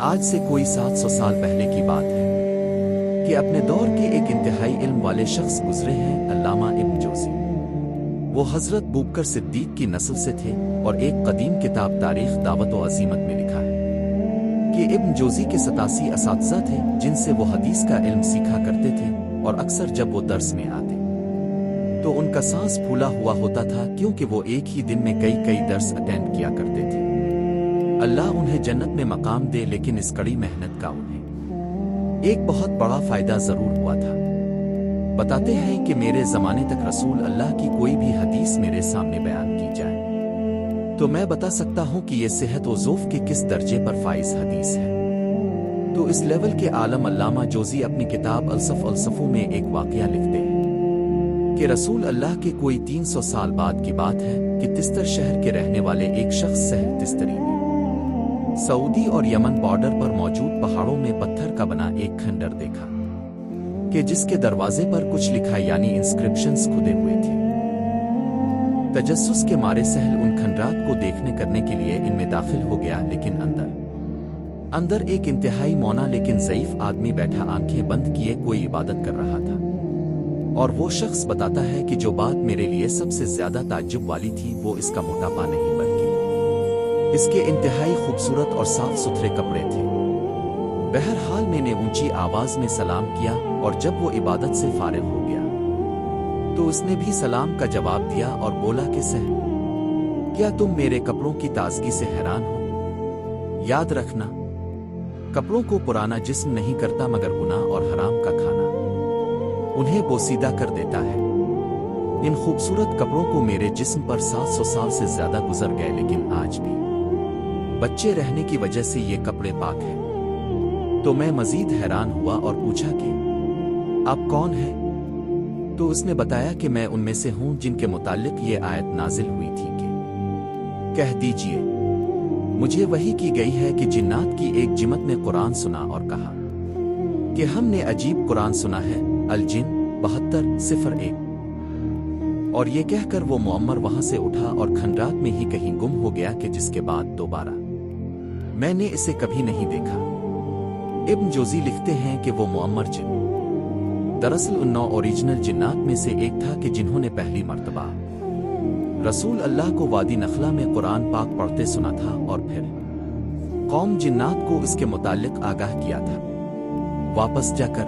آج سے کوئی 700 سال پہلے کی بات ہے کہ اپنے دور کے ایک انتہائی علم والے شخص گزرے ہیں، علامہ ابن جوزی۔ وہ حضرت ابوبکر صدیق کی نسل سے تھے اور ایک قدیم کتاب تاریخ دعوت و عظیمت میں لکھا ہے کہ ابن جوزی کے 87 اساتذہ تھے جن سے وہ حدیث کا علم سیکھا کرتے تھے، اور اکثر جب وہ درس میں آتے تو ان کا سانس پھولا ہوا ہوتا تھا، کیونکہ وہ ایک ہی دن میں کئی درس اٹینڈ کیا کرتے تھے۔ اللہ انہیں جنت میں مقام دے، لیکن اس کڑی محنت کا انہیں ایک بہت بڑا فائدہ ضرور ہوا تھا۔ بتاتے ہیں کہ میرے زمانے تک رسول اللہ کی کوئی بھی حدیث میرے سامنے بیان کی جائے تو میں بتا سکتا ہوں کہ یہ صحت و ذوف کے کس درجے پر فائز حدیث ہے۔ تو اس لیول کے عالم علامہ جوزی اپنی کتاب الصفوں میں ایک واقعہ لکھتے ہیں کہ رسول اللہ کے کوئی 300 سال بعد کی بات ہے کہ تستر شہر کے رہنے والے ایک شخص سہل تستری نے سعودی اور یمن بارڈر پر موجود پہاڑوں میں پتھر کا بنا ایک کھنڈر دیکھا کہ جس کے دروازے پر کچھ لکھا یعنی انسکرپشنز کھدے ہوئے تھے۔ تجسس کے مارے سہل ان کھنڈرات کو دیکھنے کرنے کے لیے ان میں داخل ہو گیا، لیکن اندر ایک انتہائی مونا لیکن ضعیف آدمی بیٹھا آنکھیں بند کیے کوئی عبادت کر رہا تھا، اور وہ شخص بتاتا ہے کہ جو بات میرے لیے سب سے زیادہ تعجب والی تھی وہ اس کا موٹاپا نہیں بلکہ اس کے انتہائی خوبصورت اور صاف ستھرے کپڑے تھے۔ بہرحال میں نے اونچی آواز میں سلام کیا، اور جب وہ عبادت سے فارغ ہو گیا تو اس نے بھی سلام کا جواب دیا اور بولا کہ سہل، کیا تم میرے کپڑوں کی تازگی سے حیران ہو؟ یاد رکھنا، کپڑوں کو پرانا جسم نہیں کرتا مگر گناہ اور حرام کا کھانا انہیں بوسیدہ کر دیتا ہے۔ ان خوبصورت کپڑوں کو میرے جسم پر 700 سال سے زیادہ گزر گئے، لیکن آج بھی بچے رہنے کی وجہ سے یہ کپڑے پاک ہیں۔ تو میں مزید حیران ہوا اور پوچھا کہ آپ کون ہیں؟ تو اس نے بتایا کہ میں ان میں سے ہوں جن کے متعلق یہ آیت نازل ہوئی تھی کہ کہہ دیجئے مجھے وحی کی گئی ہے کہ جنات کی ایک جماعت نے قرآن سنا اور کہا کہ ہم نے عجیب قرآن سنا ہے، الجن 72:01۔ اور یہ کہہ کر وہ معمر وہاں سے اٹھا اور کھنڈرات میں ہی کہیں گم ہو گیا کہ جس کے بعد دوبارہ میں نے اسے کبھی نہیں دیکھا۔ ابن جوزی لکھتے ہیں کہ وہ معمر جن دراصل ان 9 اوریجنل جنات میں سے ایک تھا کہ جنہوں نے پہلی مرتبہ رسول اللہ کو وادی نخلا میں قرآن پاک پڑھتے سنا تھا، اور پھر قوم جنات کو اس کے متعلق آگاہ کیا تھا۔ واپس جا کر